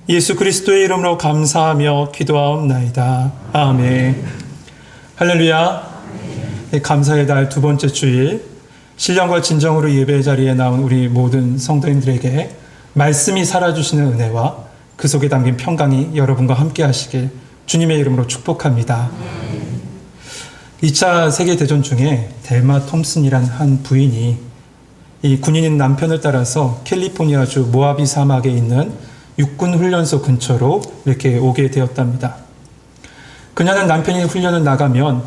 예수 그리스도의 이름으로 감사하며 기도하옵나이다. 아멘. 할렐루야. 감사의 달 두 번째 주일, 신령과 진정으로 예배 자리에 나온 우리 모든 성도님들에게 말씀이 살아주시는 은혜와 그 속에 담긴 평강이 여러분과 함께 하시길 주님의 이름으로 축복합니다. 2차 세계대전 중에 델마 톰슨이란 한 부인이 이 군인인 남편을 따라서 캘리포니아주 모하비 사막에 있는 육군 훈련소 근처로 이렇게 오게 되었답니다. 그녀는 남편이 훈련을 나가면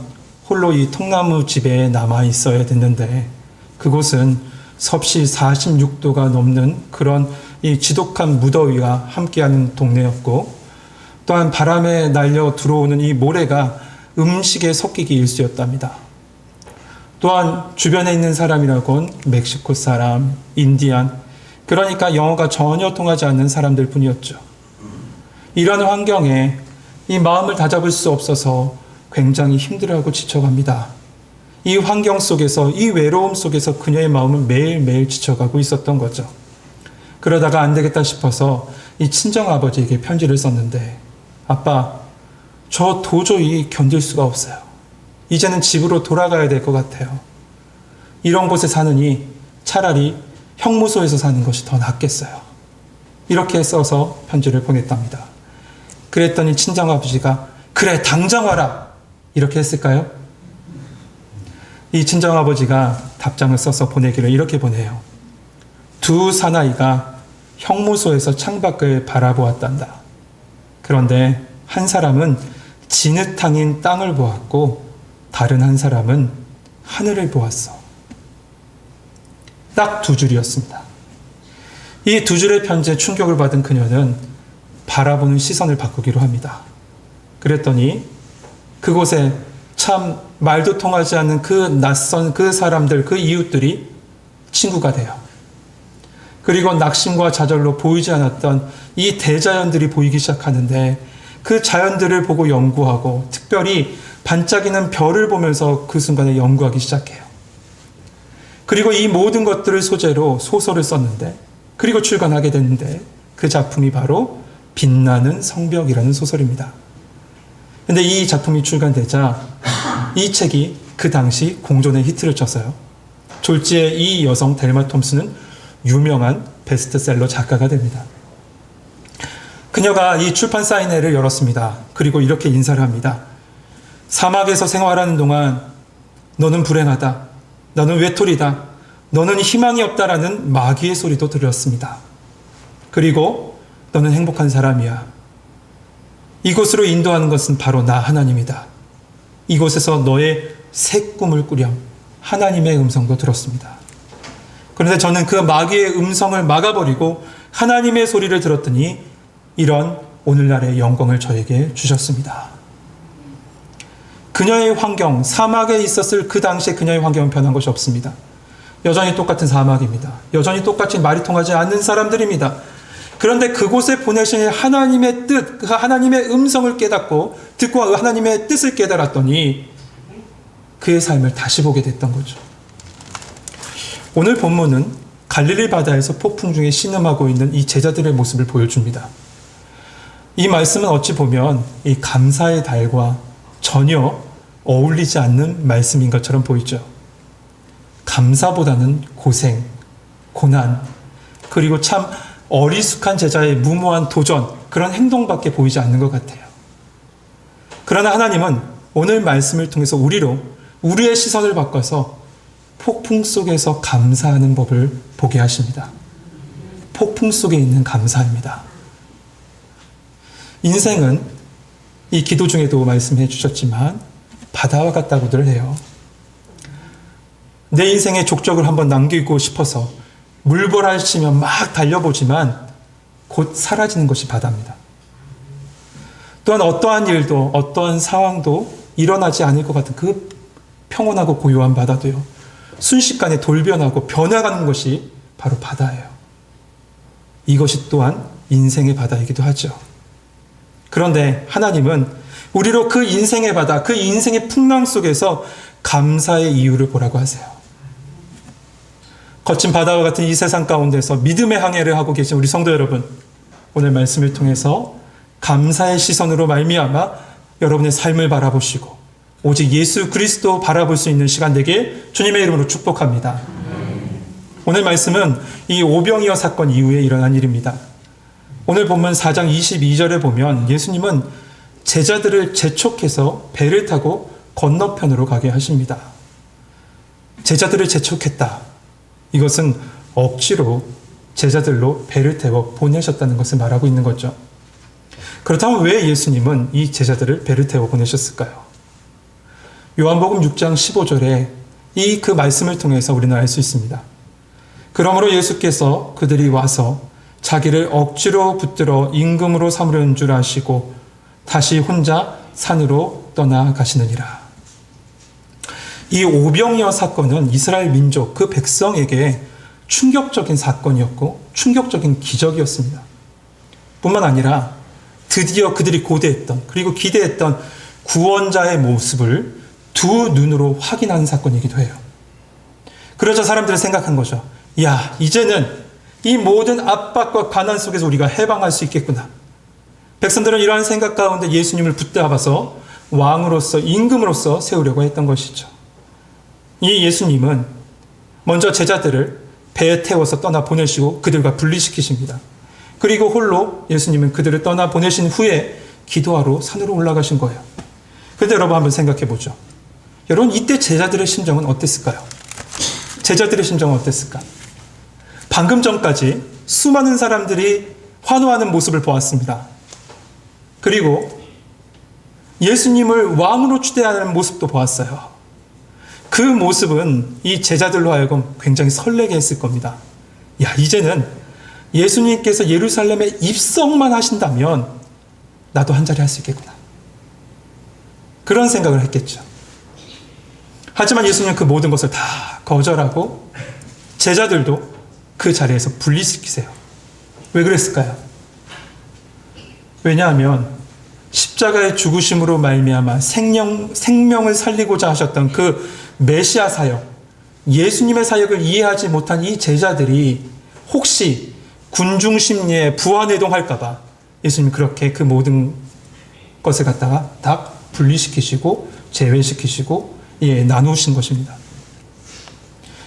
홀로 이 통나무 집에 남아 있어야 됐는데, 그곳은 섭씨 46도가 넘는 그런 이 지독한 무더위와 함께하는 동네였고, 또한 바람에 날려 들어오는 이 모래가 음식에 섞이기 일쑤였답니다. 또한 주변에 있는 사람이라곤 멕시코 사람, 인디안, 그러니까 영어가 전혀 통하지 않는 사람들 뿐이었죠. 이런 환경에 이 마음을 다잡을 수 없어서 굉장히 힘들어하고 지쳐갑니다. 이 환경 속에서, 이 외로움 속에서 그녀의 마음은 매일매일 지쳐가고 있었던 거죠. 그러다가 안 되겠다 싶어서 이 친정아버지에게 편지를 썼는데, 아빠, 저 도저히 견딜 수가 없어요. 이제는 집으로 돌아가야 될 것 같아요. 이런 곳에 사느니 차라리 형무소에서 사는 것이 더 낫겠어요. 이렇게 써서 편지를 보냈답니다. 그랬더니 친정아버지가 그래 당장 와라 이렇게 했을까요? 이 친정아버지가 답장을 써서 보내기를 이렇게 보내요. 두 사나이가 형무소에서 창밖을 바라보았단다. 그런데 한 사람은 진흙탕인 땅을 보았고 다른 한 사람은 하늘을 보았어. 딱 두 줄이었습니다. 이 두 줄의 편지에 충격을 받은 그녀는 바라보는 시선을 바꾸기로 합니다. 그랬더니 그곳에 참 말도 통하지 않는 그 낯선 그 사람들, 그 이웃들이 친구가 돼요. 그리고 낙심과 좌절로 보이지 않았던 이 대자연들이 보이기 시작하는데, 그 자연들을 보고 연구하고 특별히 반짝이는 별을 보면서 그 순간에 연구하기 시작해요. 그리고 이 모든 것들을 소재로 소설을 썼는데, 그리고 출간하게 됐는데, 그 작품이 바로 빛나는 성벽이라는 소설입니다. 근데 이 작품이 출간되자 이 책이 그 당시 공존의 히트를 쳤어요. 졸지에 이 여성 델마 톰슨은 유명한 베스트셀러 작가가 됩니다. 그녀가 이 출판 사인회를 열었습니다. 그리고 이렇게 인사를 합니다. 사막에서 생활하는 동안 너는 불행하다, 너는 외톨이다, 너는 희망이 없다라는 마귀의 소리도 들렸습니다. 그리고 너는 행복한 사람이야. 이곳으로 인도하는 것은 바로 나 하나님이다. 이곳에서 너의 새 꿈을 꾸렴. 하나님의 음성도 들었습니다. 그런데 저는 그 마귀의 음성을 막아버리고 하나님의 소리를 들었더니 이런 오늘날의 영광을 저에게 주셨습니다. 그녀의 환경, 사막에 있었을 그 당시에 그녀의 환경은 변한 것이 없습니다. 여전히 똑같은 사막입니다. 여전히 똑같이 말이 통하지 않는 사람들입니다. 그런데 그곳에 보내신 하나님의 뜻, 그 하나님의 음성을 깨닫고 듣고 하나님의 뜻을 깨달았더니 그의 삶을 다시 보게 됐던 거죠. 오늘 본문은 갈릴리 바다에서 폭풍 중에 신음하고 있는 이 제자들의 모습을 보여줍니다. 이 말씀은 어찌 보면 이 감사의 달과 전혀 어울리지 않는 말씀인 것처럼 보이죠. 감사보다는 고생, 고난, 그리고 참 어리숙한 제자의 무모한 도전, 그런 행동밖에 보이지 않는 것 같아요. 그러나 하나님은 오늘 말씀을 통해서 우리의 시선을 바꿔서 폭풍 속에서 감사하는 법을 보게 하십니다. 폭풍 속에 있는 감사입니다. 인생은 이 기도 중에도 말씀해 주셨지만 바다와 같다고들 해요. 내 인생의 족적을 한번 남기고 싶어서 물벌하시며 막 달려보지만 곧 사라지는 것이 바다입니다. 또한 어떠한 일도 어떠한 상황도 일어나지 않을 것 같은 그 평온하고 고요한 바다도요, 순식간에 돌변하고 변화가는 것이 바로 바다예요. 이것이 또한 인생의 바다이기도 하죠. 그런데 하나님은 우리로 그 인생의 바다, 그 인생의 풍랑 속에서 감사의 이유를 보라고 하세요. 거친 바다와 같은 이 세상 가운데서 믿음의 항해를 하고 계신 우리 성도 여러분, 오늘 말씀을 통해서 감사의 시선으로 말미암아 여러분의 삶을 바라보시고 오직 예수 그리스도 바라볼 수 있는 시간 되길 주님의 이름으로 축복합니다. 오늘 말씀은 이 오병이어 사건 이후에 일어난 일입니다. 오늘 본문 4장 22절에 보면 예수님은 제자들을 재촉해서 배를 타고 건너편으로 가게 하십니다. 제자들을 재촉했다. 이것은 억지로 제자들로 배를 태워 보내셨다는 것을 말하고 있는 거죠. 그렇다면 왜 예수님은 이 제자들을 배를 태워 보내셨을까요? 요한복음 6장 15절에 그 말씀을 통해서 우리는 알 수 있습니다. 그러므로 예수께서 그들이 와서 자기를 억지로 붙들어 임금으로 삼으려는 줄 아시고 다시 혼자 산으로 떠나가시느니라. 이 오병이어 사건은 이스라엘 민족 그 백성에게 충격적인 사건이었고 충격적인 기적이었습니다. 뿐만 아니라 드디어 그들이 고대했던 그리고 기대했던 구원자의 모습을 두 눈으로 확인하는 사건이기도 해요. 그러자 사람들은 생각한 거죠. 야, 이제는 이 모든 압박과 가난 속에서 우리가 해방할 수 있겠구나. 백성들은 이러한 생각 가운데 예수님을 붙잡아서 왕으로서 임금으로서 세우려고 했던 것이죠. 이 예수님은 먼저 제자들을 배에 태워서 떠나 보내시고 그들과 분리시키십니다. 그리고 홀로 예수님은 그들을 떠나 보내신 후에 기도하러 산으로 올라가신 거예요. 그런데 여러분 한번 생각해 보죠. 여러분 이때 제자들의 심정은 어땠을까요? 제자들의 심정은 어땠을까? 방금 전까지 수많은 사람들이 환호하는 모습을 보았습니다. 그리고 예수님을 왕으로 추대하는 모습도 보았어요. 그 모습은 이 제자들로 하여금 굉장히 설레게 했을 겁니다. 야, 이제는 예수님께서 예루살렘에 입성만 하신다면 나도 한 자리 할 수 있겠구나. 그런 생각을 했겠죠. 하지만 예수님은 그 모든 것을 다 거절하고 제자들도 그 자리에서 분리시키세요. 왜 그랬을까요? 왜냐하면 십자가의 죽으심으로 말미암아 생명을 살리고자 하셨던 그 메시아 사역, 예수님의 사역을 이해하지 못한 이 제자들이 혹시 군중 심리에 부안해동할까 봐 예수님이 그렇게 그 모든 것을 갖다가 다 분리시키시고 제외시키시고 나누신 것입니다.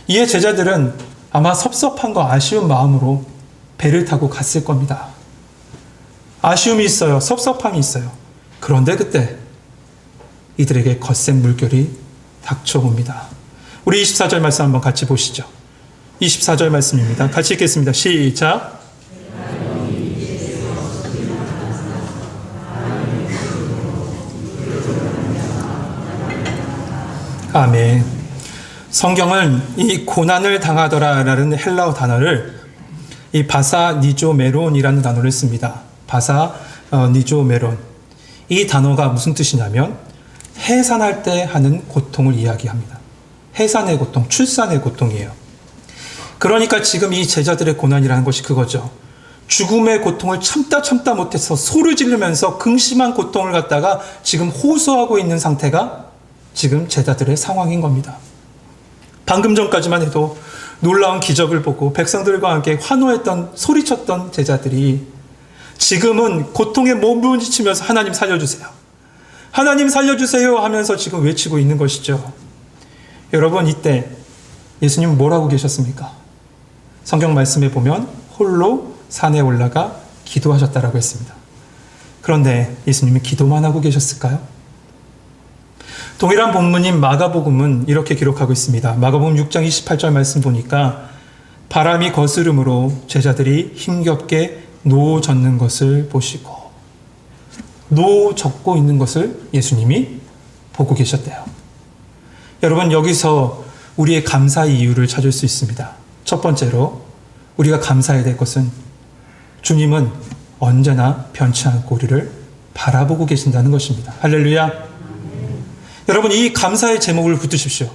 이에 제자들은 아마 섭섭함과 아쉬운 마음으로 배를 타고 갔을 겁니다. 아쉬움이 있어요. 섭섭함이 있어요. 그런데 그때 이들에게 거센 물결이 닥쳐옵니다. 우리 24절 말씀 한번 같이 보시죠. 24절 말씀입니다. 같이 읽겠습니다. 시작. 아멘. 성경은 이 고난을 당하더라라는 헬라어 단어를 이 바사 니조메론이라는 단어를 씁니다. 바사 니조메론. 이 단어가 무슨 뜻이냐면 해산할 때 하는 고통을 이야기합니다. 해산의 고통, 출산의 고통이에요. 그러니까 지금 이 제자들의 고난이라는 것이 그거죠. 죽음의 고통을 참다 못해서 소리 지르면서 근심한 고통을 갖다가 지금 호소하고 있는 상태가 지금 제자들의 상황인 겁니다. 방금 전까지만 해도 놀라운 기적을 보고 백성들과 함께 환호했던, 소리쳤던 제자들이 지금은 고통에 몸부림치면서 하나님 살려주세요. 하나님 살려주세요 하면서 지금 외치고 있는 것이죠. 여러분 이때 예수님은 뭐라고 계셨습니까? 성경 말씀에 보면 홀로 산에 올라가 기도하셨다라고 했습니다. 그런데 예수님이 기도만 하고 계셨을까요? 동일한 본문인 마가복음은 이렇게 기록하고 있습니다. 마가복음 6장 28절 말씀 보니까 바람이 거스름으로 제자들이 힘겹게 노 젓는 것을 보시고 노 젓고 있는 것을 예수님이 보고 계셨대요. 여러분 여기서 우리의 감사의 이유를 찾을 수 있습니다. 첫 번째로 우리가 감사해야 될 것은 주님은 언제나 변치 않고 우리를 바라보고 계신다는 것입니다. 할렐루야. 여러분 이 감사의 제목을 붙드십시오.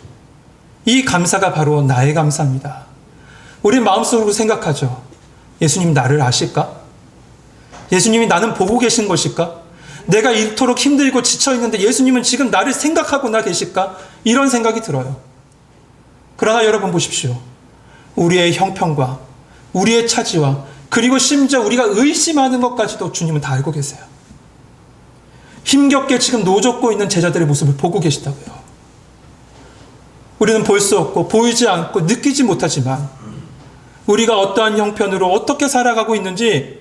이 감사가 바로 나의 감사입니다. 우리 마음속으로 생각하죠. 예수님 나를 아실까? 예수님이 나는 보고 계신 것일까? 내가 이토록 힘들고 지쳐있는데 예수님은 지금 나를 생각하고 계실까? 이런 생각이 들어요. 그러나 여러분 보십시오. 우리의 형편과 우리의 차지와 그리고 심지어 우리가 의심하는 것까지도 주님은 다 알고 계세요. 힘겹게 지금 노젓고 있는 제자들의 모습을 보고 계시다고요. 우리는 볼 수 없고 보이지 않고 느끼지 못하지만 우리가 어떠한 형편으로 어떻게 살아가고 있는지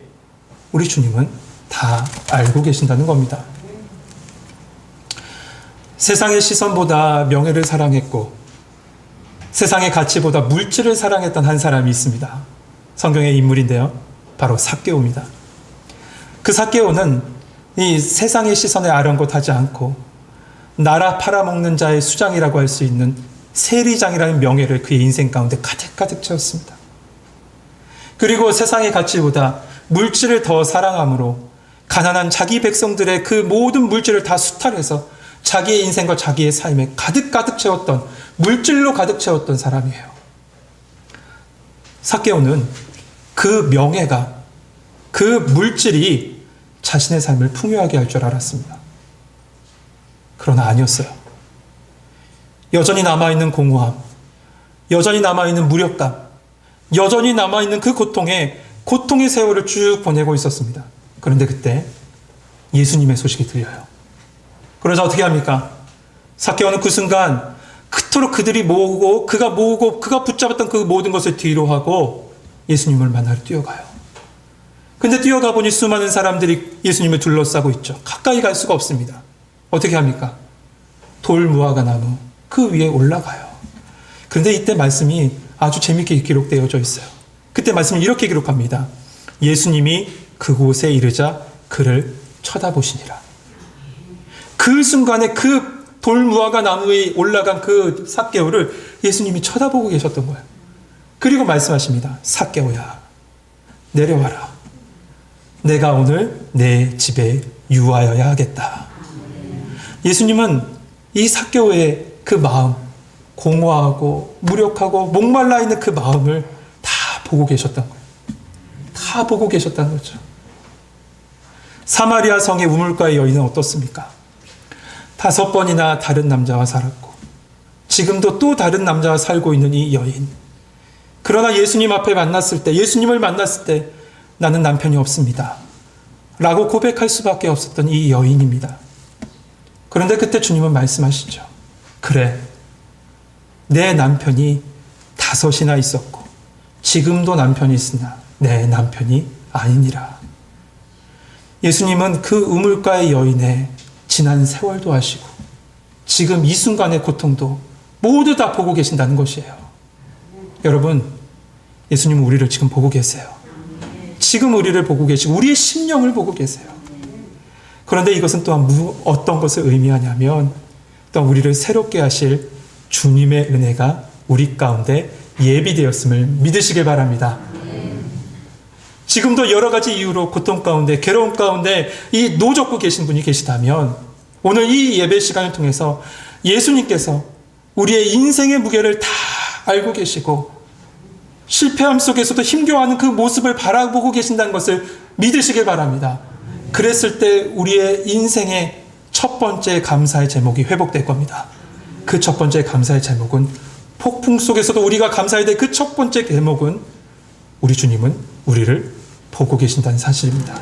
우리 주님은 다 알고 계신다는 겁니다. 세상의 시선보다 명예를 사랑했고 세상의 가치보다 물질을 사랑했던 한 사람이 있습니다. 성경의 인물인데요. 바로 삭개오입니다. 그 삭개오는 이 세상의 시선에 아랑곳하지 않고 나라 팔아먹는 자의 수장이라고 할 수 있는 세리장이라는 명예를 그의 인생 가운데 가득가득 채웠습니다. 그리고 세상의 가치보다 물질을 더 사랑함으로 가난한 자기 백성들의 그 모든 물질을 다 수탈해서 자기의 인생과 자기의 삶에 가득가득 채웠던, 물질로 가득 채웠던 사람이에요. 삭개오는 그 명예가, 그 물질이 자신의 삶을 풍요하게 할 줄 알았습니다. 그러나 아니었어요. 여전히 남아있는 공허함, 여전히 남아있는 무력감, 여전히 남아있는 그 고통의 세월을 쭉 보내고 있었습니다. 그런데 그때 예수님의 소식이 들려요. 그러자 어떻게 합니까? 삭개오는 그 순간 그토록 그들이 모으고 그가 붙잡았던 그 모든 것을 뒤로 하고 예수님을 만나러 뛰어가요. 근데 뛰어가 보니 수많은 사람들이 예수님을 둘러싸고 있죠. 가까이 갈 수가 없습니다. 어떻게 합니까? 돌 무화과 나무 그 위에 올라가요. 그런데 이때 말씀이 아주 재밌게 기록되어져 있어요. 그때 말씀이 이렇게 기록합니다. 예수님이 그곳에 이르자 그를 쳐다보시니라. 그 순간에 그 돌무화과 나무에 올라간 그 삭개오를 예수님이 쳐다보고 계셨던 거예요. 그리고 말씀하십니다. 삭개오야, 내려와라. 내가 오늘 내 집에 유하여야 하겠다. 예수님은 이 삭개오의 그 마음, 공허하고 무력하고 목말라 있는 그 마음을 다 보고 계셨던 거예요. 다 보고 계셨다는 거죠. 사마리아 성의 우물가의 여인은 어떻습니까? 5번이나 다른 남자와 살았고 지금도 또 다른 남자와 살고 있는 이 여인. 그러나 예수님 앞에 만났을 때, 예수님을 만났을 때 나는 남편이 없습니다 라고 고백할 수밖에 없었던 이 여인입니다. 그런데 그때 주님은 말씀하시죠. 그래, 내 남편이 5이나 있었고 지금도 남편이 있으나 내 남편이 아니니라. 예수님은 그 우물가의 여인의 지난 세월도 아시고 지금 이 순간의 고통도 모두 다 보고 계신다는 것이에요. 여러분, 예수님은 우리를 지금 보고 계세요. 지금 우리를 보고 계시고 우리의 심령을 보고 계세요. 그런데 이것은 또한 어떤 것을 의미하냐면 또한 우리를 새롭게 하실 주님의 은혜가 우리 가운데 예비되었음을 믿으시길 바랍니다. 지금도 여러 가지 이유로 고통 가운데, 괴로움 가운데 이 노젓고 계신 분이 계시다면 오늘 이 예배 시간을 통해서 예수님께서 우리의 인생의 무게를 다 알고 계시고 실패함 속에서도 힘겨워하는 그 모습을 바라보고 계신다는 것을 믿으시길 바랍니다. 그랬을 때 우리의 인생의 첫 번째 감사의 제목이 회복될 겁니다. 그 첫 번째 감사의 제목은, 폭풍 속에서도 우리가 감사해야 될 그 첫 번째 제목은 우리 주님은 우리를 보고 계신다는 사실입니다.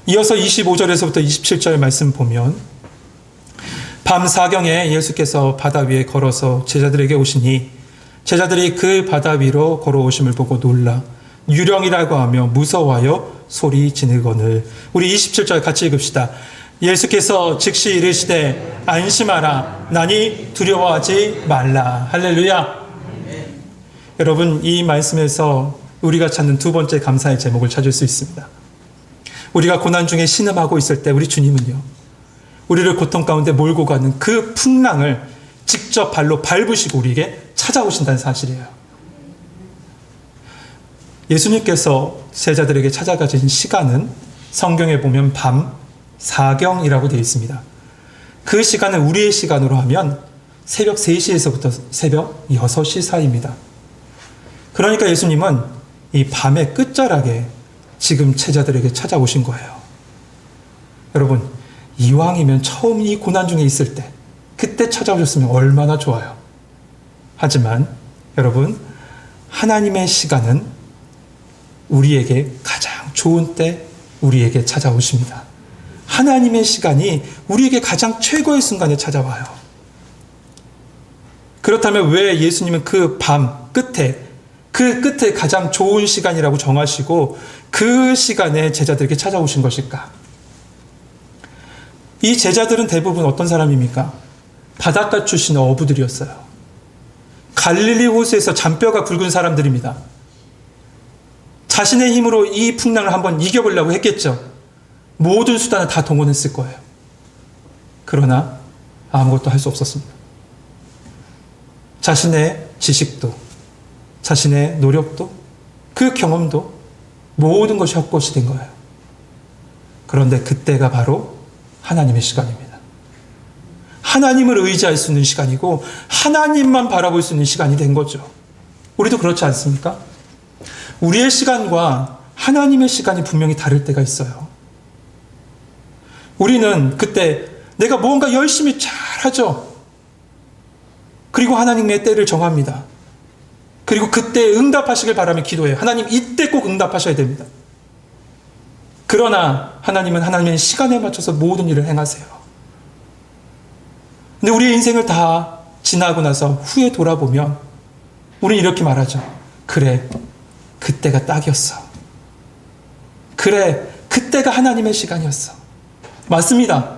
이어서 25절에서부터 27절 말씀 보면, 밤 사경에 예수께서 바다 위에 걸어서 제자들에게 오시니 제자들이 그 바다 위로 걸어오심을 보고 놀라 유령이라고 하며 무서워하여 소리 지르거늘. 우리 27절 같이 읽읍시다. 예수께서 즉시 이르시되 안심하라, 나니 두려워하지 말라. 할렐루야. 여러분, 이 말씀에서 우리가 찾는 두 번째 감사의 제목을 찾을 수 있습니다. 우리가 고난 중에 신음하고 있을 때 우리 주님은요, 우리를 고통 가운데 몰고 가는 그 풍랑을 직접 발로 밟으시고 우리에게 찾아오신다는 사실이에요. 예수님께서 제자들에게 찾아가신 시간은 성경에 보면 밤 사경이라고 되어 있습니다. 그 시간은 우리의 시간으로 하면 새벽 3시에서부터 새벽 6시 사이입니다. 그러니까 예수님은 이 밤의 끝자락에 지금 제자들에게 찾아오신 거예요. 여러분, 이왕이면 처음 이 고난 중에 있을 때 그때 찾아오셨으면 얼마나 좋아요. 하지만 여러분, 하나님의 시간은 우리에게 가장 좋은 때 우리에게 찾아오십니다. 하나님의 시간이 우리에게 가장 최고의 순간에 찾아와요. 그렇다면 왜 예수님은 그 밤 끝에, 그 끝에 가장 좋은 시간이라고 정하시고 그 시간에 제자들에게 찾아오신 것일까? 이 제자들은 대부분 어떤 사람입니까? 바닷가 출신의 어부들이었어요. 갈릴리 호수에서 잔뼈가 굵은 사람들입니다. 자신의 힘으로 이 풍랑을 한번 이겨보려고 했겠죠. 모든 수단을 다 동원했을 거예요. 그러나 아무것도 할 수 없었습니다. 자신의 지식도, 자신의 노력도, 그 경험도 모든 것이 헛것이 된 거예요. 그런데 그때가 바로 하나님의 시간입니다. 하나님을 의지할 수 있는 시간이고 하나님만 바라볼 수 있는 시간이 된 거죠. 우리도 그렇지 않습니까? 우리의 시간과 하나님의 시간이 분명히 다를 때가 있어요. 우리는 그때 내가 무언가 열심히 잘하죠. 그리고 하나님의 때를 정합니다. 그리고 그때 응답하시길 바라며 기도해요. 하나님 이때 꼭 응답하셔야 됩니다. 그러나 하나님은 하나님의 시간에 맞춰서 모든 일을 행하세요. 근데 우리의 인생을 다 지나고 나서 후에 돌아보면 우리는 이렇게 말하죠. 그래, 그때가 딱이었어. 그래, 그때가 하나님의 시간이었어. 맞습니다.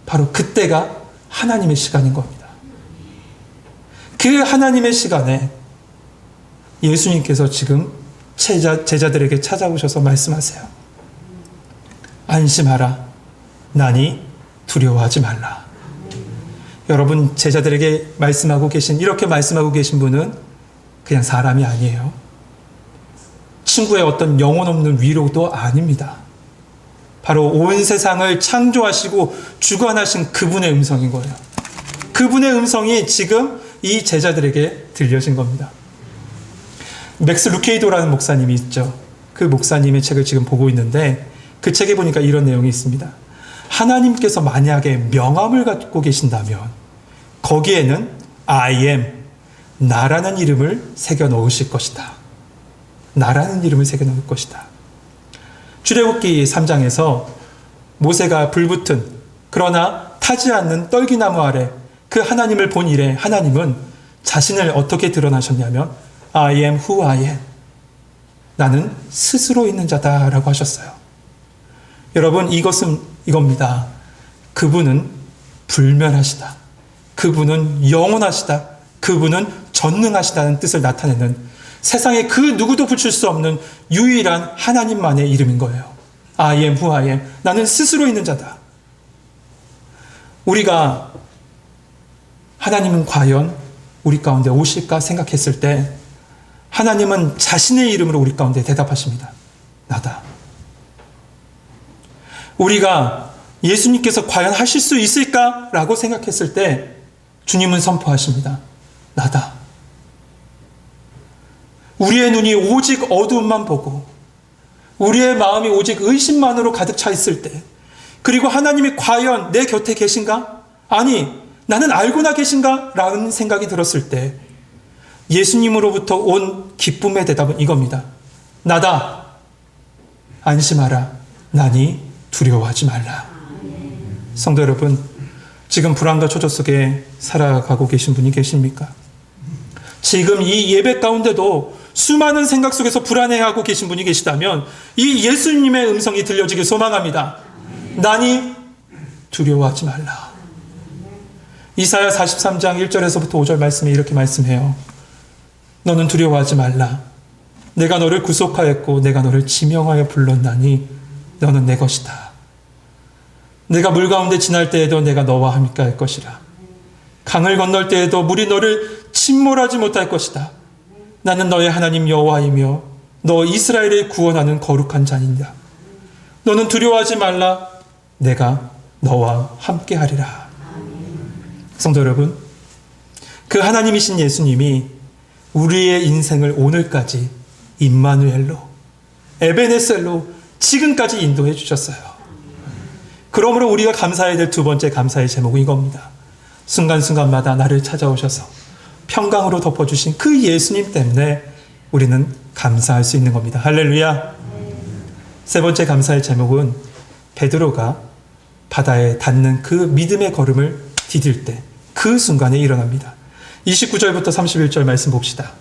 바로 그때가 하나님의 시간인 겁니다. 그 하나님의 시간에 예수님께서 지금 제자들에게 찾아오셔서 말씀하세요. 안심하라. 나니 두려워하지 말라. 여러분, 제자들에게 이렇게 말씀하고 계신 분은 그냥 사람이 아니에요. 친구의 어떤 영혼 없는 위로도 아닙니다. 바로 온 세상을 창조하시고 주관하신 그분의 음성인 거예요. 그분의 음성이 지금 이 제자들에게 들려진 겁니다. 맥스 루케이도라는 목사님이 있죠. 그 목사님의 책을 지금 보고 있는데 그 책에 보니까 이런 내용이 있습니다. 하나님께서 만약에 명함을 갖고 계신다면 거기에는 I am, 나라는 이름을 새겨 넣으실 것이다. 나라는 이름을 새겨 넣을 것이다. 출애굽기 3장에서 모세가 불붙은 그러나 타지 않는 떨기나무 아래 그 하나님을 본 이래 하나님은 자신을 어떻게 드러나셨냐면 I am who I am. 나는 스스로 있는 자다라고 하셨어요. 여러분, 이것은 이겁니다. 그분은 불멸하시다. 그분은 영원하시다. 그분은 전능하시다는 뜻을 나타내는 세상에 그 누구도 붙일 수 없는 유일한 하나님만의 이름인 거예요. I am who I am. 나는 스스로 있는 자다. 우리가 하나님은 과연 우리 가운데 오실까 생각했을 때 하나님은 자신의 이름으로 우리 가운데 대답하십니다. 나다. 우리가 예수님께서 과연 하실 수 있을까라고 생각했을 때 주님은 선포하십니다. 나다. 우리의 눈이 오직 어두움만 보고 우리의 마음이 오직 의심만으로 가득 차 있을 때 그리고 하나님이 과연 내 곁에 계신가? 아니, 나는 알고나 계신가? 라는 생각이 들었을 때 예수님으로부터 온 기쁨의 대답은 이겁니다. 나다. 안심하라. 나니 두려워하지 말라. 성도 여러분, 지금 불안과 초조 속에 살아가고 계신 분이 계십니까? 지금 이 예배 가운데도 수많은 생각 속에서 불안해하고 계신 분이 계시다면 이 예수님의 음성이 들려지길 소망합니다. 나니 두려워하지 말라. 이사야 43장 1절에서부터 5절 말씀에 이렇게 말씀해요. 너는 두려워하지 말라. 내가 너를 구속하였고 내가 너를 지명하여 불렀나니 너는 내 것이다. 내가 물 가운데 지날 때에도 내가 너와 함께 할 것이라. 강을 건널 때에도 물이 너를 침몰하지 못할 것이다. 나는 너의 하나님 여호와이며 너 이스라엘을 구원하는 거룩한 자니라. 너는 두려워하지 말라. 내가 너와 함께 하리라. 성도 여러분, 그 하나님이신 예수님이 우리의 인생을 오늘까지 임마누엘로, 에베네셀로 지금까지 인도해 주셨어요. 그러므로 우리가 감사해야 될 두 번째 감사의 제목은 이겁니다. 순간순간마다 나를 찾아오셔서 평강으로 덮어주신 그 예수님 때문에 우리는 감사할 수 있는 겁니다. 할렐루야. 세 번째 감사의 제목은 베드로가 바다에 닿는 그 믿음의 걸음을 디딜 때 그 순간에 일어납니다. 29절부터 31절 말씀 봅시다.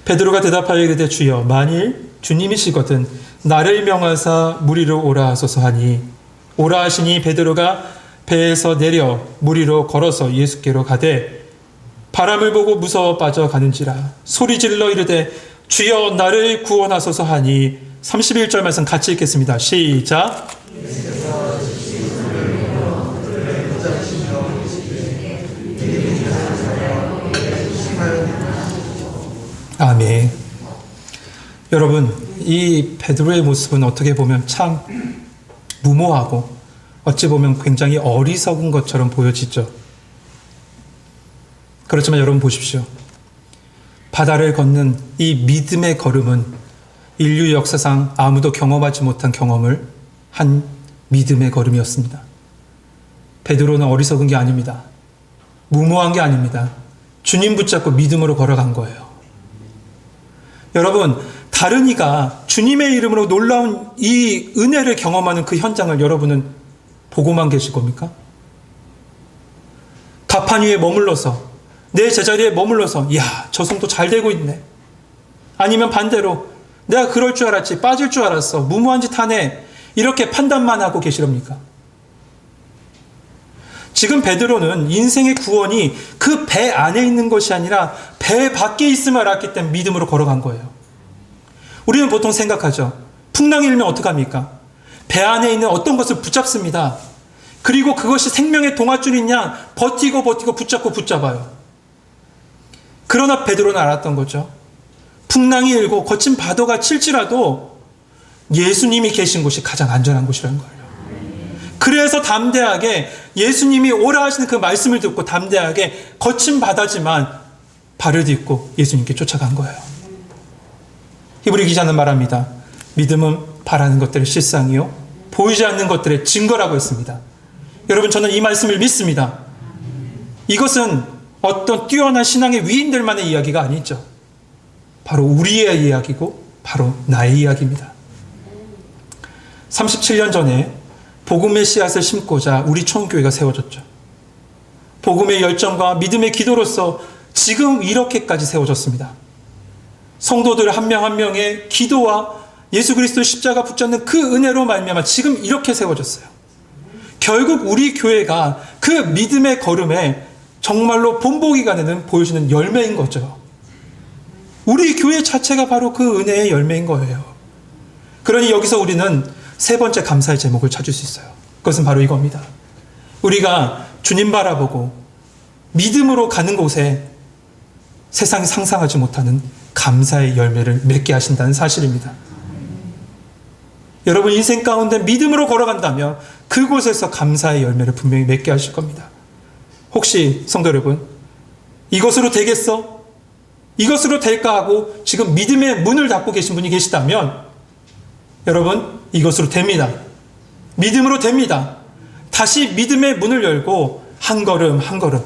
베드로가 대답하여 이르되 주여 만일 주님이시거든 나를 명하사 물 위로 오라 하소서 하니 오라 하시니 베드로가 배에서 내려 물 위로 걸어서 예수께로 가되 바람을 보고 무서워 빠져가는지라 소리질러 이르되 주여 나를 구원하소서 하니 31절 말씀 같이 읽겠습니다. 시작. 아멘. 여러분, 이 베드로의 모습은 어떻게 보면 참 무모하고 어찌 보면 굉장히 어리석은 것처럼 보여지죠. 그렇지만 여러분 보십시오. 바다를 걷는 이 믿음의 걸음은 인류 역사상 아무도 경험하지 못한 경험을 한 믿음의 걸음이었습니다. 베드로는 어리석은 게 아닙니다. 무모한 게 아닙니다. 주님 붙잡고 믿음으로 걸어간 거예요. 여러분, 다른 이가 주님의 이름으로 놀라운 이 은혜를 경험하는 그 현장을 여러분은 보고만 계실 겁니까? 가판 위에 머물러서 내 제자리에 머물러서 야, 저 성도 잘 되고 있네. 아니면 반대로 내가 그럴 줄 알았지, 빠질 줄 알았어, 무모한 짓 하네, 이렇게 판단만 하고 계시렵니까? 지금 베드로는 인생의 구원이 그 배 안에 있는 것이 아니라 배 밖에 있음을 알았기 때문에 믿음으로 걸어간 거예요. 우리는 보통 생각하죠. 풍랑이 일면 어떡합니까? 배 안에 있는 어떤 것을 붙잡습니다. 그리고 그것이 생명의 동아줄인 양 버티고 붙잡아요. 그러나 베드로는 알았던 거죠. 풍랑이 일고 거친 파도가 칠지라도 예수님이 계신 곳이 가장 안전한 곳이라는 거예요. 그래서 담대하게 예수님이 오라 하시는 그 말씀을 듣고 담대하게 거친 바다지만 발을 딛고 예수님께 쫓아간 거예요. 히브리 기자는 말합니다. 믿음은 바라는 것들의 실상이요 보이지 않는 것들의 증거라고 했습니다. 여러분, 저는 이 말씀을 믿습니다. 이것은 어떤 뛰어난 신앙의 위인들만의 이야기가 아니죠. 바로 우리의 이야기고 바로 나의 이야기입니다. 37년 전에 복음의 씨앗을 심고자 우리 총교회가 세워졌죠. 복음의 열정과 믿음의 기도로서 지금 이렇게까지 세워졌습니다. 성도들 한 명 한 명의 기도와 예수 그리스도의 십자가 붙잡는 그 은혜로 말미암아 지금 이렇게 세워졌어요. 결국 우리 교회가 그 믿음의 걸음에 정말로 본보기가 되는 보여주는 열매인 거죠. 우리 교회 자체가 바로 그 은혜의 열매인 거예요. 그러니 여기서 우리는 세 번째 감사의 제목을 찾을 수 있어요. 그것은 바로 이겁니다. 우리가 주님 바라보고 믿음으로 가는 곳에 세상이 상상하지 못하는 감사의 열매를 맺게 하신다는 사실입니다. 여러분 인생 가운데 믿음으로 걸어간다면 그곳에서 감사의 열매를 분명히 맺게 하실 겁니다. 혹시 성도 여러분, 이것으로 되겠어? 이것으로 될까 하고 지금 믿음의 문을 닫고 계신 분이 계시다면 여러분, 이것으로 됩니다. 믿음으로 됩니다. 다시 믿음의 문을 열고 한 걸음 한 걸음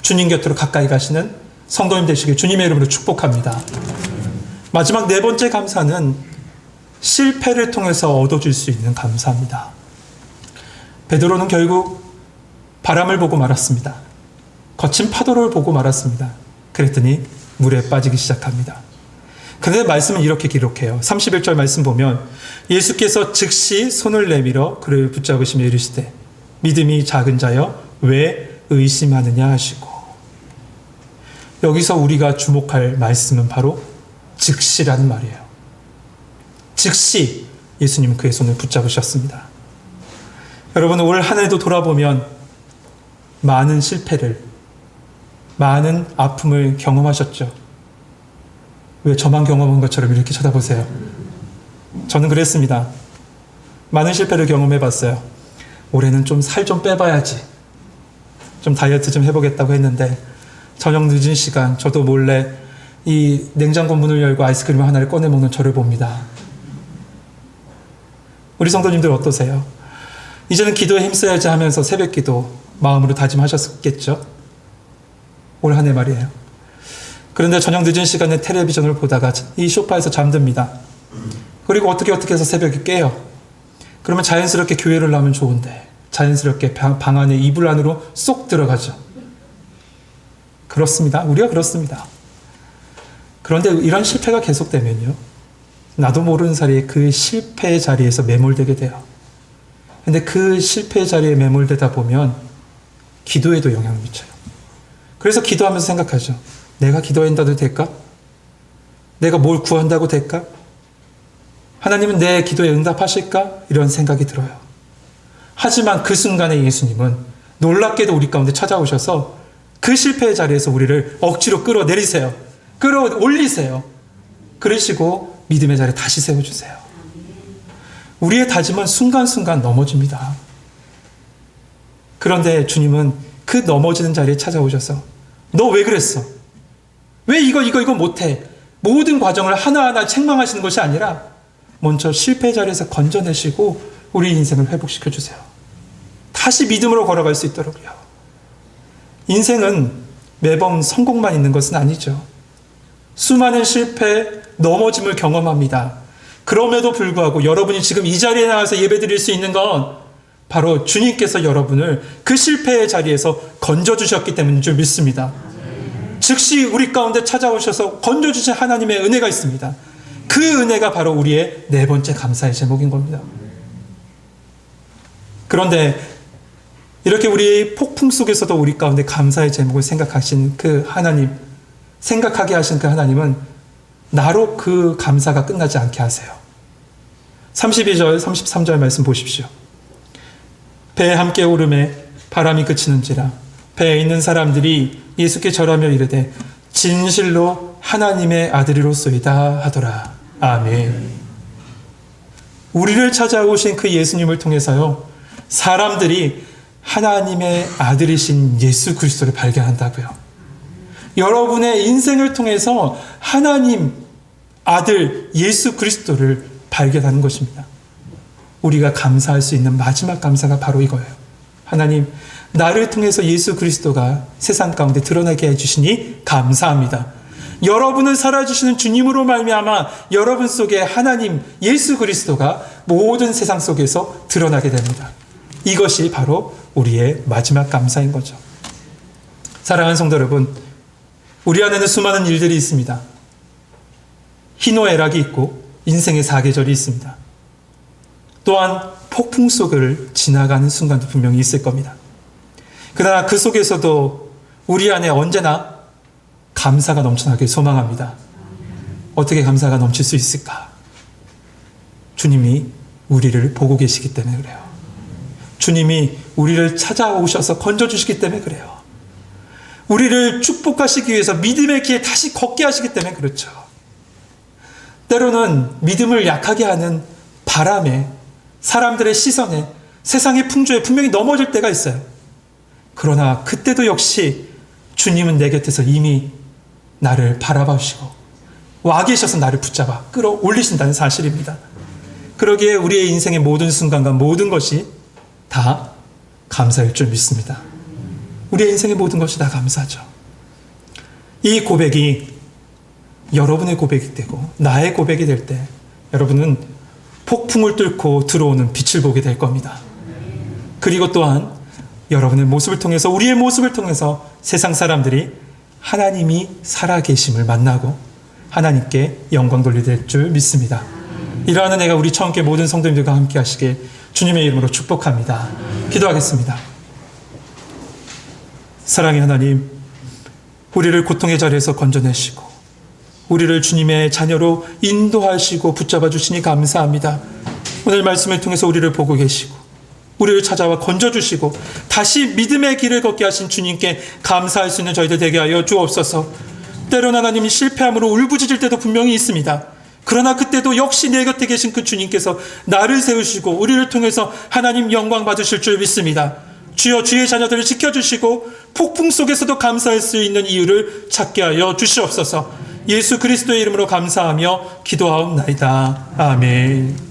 주님 곁으로 가까이 가시는 성도님 되시길 주님의 이름으로 축복합니다. 마지막 네 번째 감사는 실패를 통해서 얻어질 수 있는 감사입니다. 베드로는 결국 바람을 보고 말았습니다. 거친 파도를 보고 말았습니다. 그랬더니 물에 빠지기 시작합니다. 그런데 말씀은 이렇게 기록해요. 31절 말씀 보면 예수께서 즉시 손을 내밀어 그를 붙잡으시며 이르시되 믿음이 작은 자여 왜 의심하느냐 하시고, 여기서 우리가 주목할 말씀은 바로 즉시라는 말이에요. 즉시 예수님은 그의 손을 붙잡으셨습니다. 여러분, 올 한 해도 돌아보면 많은 실패를, 많은 아픔을 경험하셨죠. 왜 저만 경험한 것처럼 이렇게 쳐다보세요? 저는 그랬습니다. 많은 실패를 경험해 봤어요. 올해는 좀 살 좀 빼봐야지, 좀 다이어트 좀 해보겠다고 했는데 저녁 늦은 시간 저도 몰래 이 냉장고 문을 열고 아이스크림 하나를 꺼내 먹는 저를 봅니다. 우리 성도님들 어떠세요? 이제는 기도에 힘써야지 하면서 새벽 기도 마음으로 다짐하셨겠죠? 올 한 해 말이에요. 그런데 저녁 늦은 시간에 텔레비전을 보다가 이 소파에서 잠듭니다. 그리고 어떻게 해서 새벽에 깨요. 그러면 자연스럽게 교회를 나오면 좋은데 자연스럽게 방 안에 이불 안으로 쏙 들어가죠. 그렇습니다. 우리가 그렇습니다. 그런데 이런 실패가 계속되면요, 나도 모르는 사이에 그 실패의 자리에서 매몰되게 돼요. 근데 그 실패의 자리에 매몰되다 보면 기도에도 영향을 미쳐요. 그래서 기도하면서 생각하죠. 내가 기도한다도 될까? 내가 뭘 구한다고 될까? 하나님은 내 기도에 응답하실까? 이런 생각이 들어요. 하지만 그 순간에 예수님은 놀랍게도 우리 가운데 찾아오셔서 그 실패의 자리에서 우리를 억지로 끌어내리세요. 끌어올리세요. 그러시고 믿음의 자리에 다시 세워주세요. 우리의 다짐은 순간순간 넘어집니다. 그런데 주님은 그 넘어지는 자리에 찾아오셔서 너 왜 그랬어? 왜 이거 못해? 모든 과정을 하나하나 책망하시는 것이 아니라 먼저 실패 자리에서 건져내시고 우리 인생을 회복시켜주세요. 다시 믿음으로 걸어갈 수 있도록요. 인생은 매번 성공만 있는 것은 아니죠. 수많은 실패, 넘어짐을 경험합니다. 그럼에도 불구하고 여러분이 지금 이 자리에 나와서 예배드릴 수 있는 건 바로 주님께서 여러분을 그 실패의 자리에서 건져주셨기 때문인 줄 믿습니다. 즉시 우리 가운데 찾아오셔서 건져주신 하나님의 은혜가 있습니다. 그 은혜가 바로 우리의 네 번째 감사의 제목인 겁니다. 그런데 이렇게 우리 폭풍 속에서도 우리 가운데 감사의 제목을 생각하신 그 하나님, 생각하게 하신 그 하나님은 나로 그 감사가 끝나지 않게 하세요. 32절, 33절 말씀 보십시오. 배에 함께 오름에 바람이 그치는지라 배에 있는 사람들이 예수께 절하며 이르되 진실로 하나님의 아들이로소이다 하더라. 아멘. 우리를 찾아오신 그 예수님을 통해서요, 사람들이 하나님의 아들이신 예수 그리스도를 발견한다고요. 여러분의 인생을 통해서 하나님 아들 예수 그리스도를 발견하는 것입니다. 우리가 감사할 수 있는 마지막 감사가 바로 이거예요. 하나님, 나를 통해서 예수 그리스도가 세상 가운데 드러나게 해주시니 감사합니다. 여러분을 살아주시는 주님으로 말미암아 여러분 속에 하나님 예수 그리스도가 모든 세상 속에서 드러나게 됩니다. 이것이 바로 우리의 마지막 감사인 거죠. 사랑하는 성도 여러분, 우리 안에는 수많은 일들이 있습니다. 희노애락이 있고 인생의 사계절이 있습니다. 또한 폭풍 속을 지나가는 순간도 분명히 있을 겁니다. 그러나 그 속에서도 우리 안에 언제나 감사가 넘쳐나길 소망합니다. 어떻게 감사가 넘칠 수 있을까? 주님이 우리를 보고 계시기 때문에 그래요. 주님이 우리를 찾아오셔서 건져주시기 때문에 그래요. 우리를 축복하시기 위해서 믿음의 길에 다시 걷게 하시기 때문에 그렇죠. 때로는 믿음을 약하게 하는 바람에, 사람들의 시선에, 세상의 풍조에 분명히 넘어질 때가 있어요. 그러나 그때도 역시 주님은 내 곁에서 이미 나를 바라보시고 와 계셔서 나를 붙잡아 끌어올리신다는 사실입니다. 그러기에 우리의 인생의 모든 순간과 모든 것이 다 감사일 줄 믿습니다. 우리의 인생의 모든 것이 다 감사죠. 이 고백이 여러분의 고백이 되고 나의 고백이 될 때 여러분은 폭풍을 뚫고 들어오는 빛을 보게 될 겁니다. 그리고 또한 여러분의 모습을 통해서, 우리의 모습을 통해서 세상 사람들이 하나님이 살아계심을 만나고 하나님께 영광 돌리게 될 줄 믿습니다. 이러한 은혜가 우리 처음께 모든 성도님들과 함께 하시길 주님의 이름으로 축복합니다. 기도하겠습니다. 사랑의 하나님, 우리를 고통의 자리에서 건져내시고 우리를 주님의 자녀로 인도하시고 붙잡아 주시니 감사합니다. 오늘 말씀을 통해서 우리를 보고 계시고 우리를 찾아와 건져주시고 다시 믿음의 길을 걷게 하신 주님께 감사할 수 있는 저희들 되게 하여 주옵소서. 때로는 하나님이 실패함으로 울부짖을 때도 분명히 있습니다. 그러나 그때도 역시 내 곁에 계신 그 주님께서 나를 세우시고 우리를 통해서 하나님 영광 받으실 줄 믿습니다. 주여, 주의 자녀들을 지켜주시고 폭풍 속에서도 감사할 수 있는 이유를 찾게 하여 주시옵소서. 예수 그리스도의 이름으로 감사하며 기도하옵나이다. 아멘.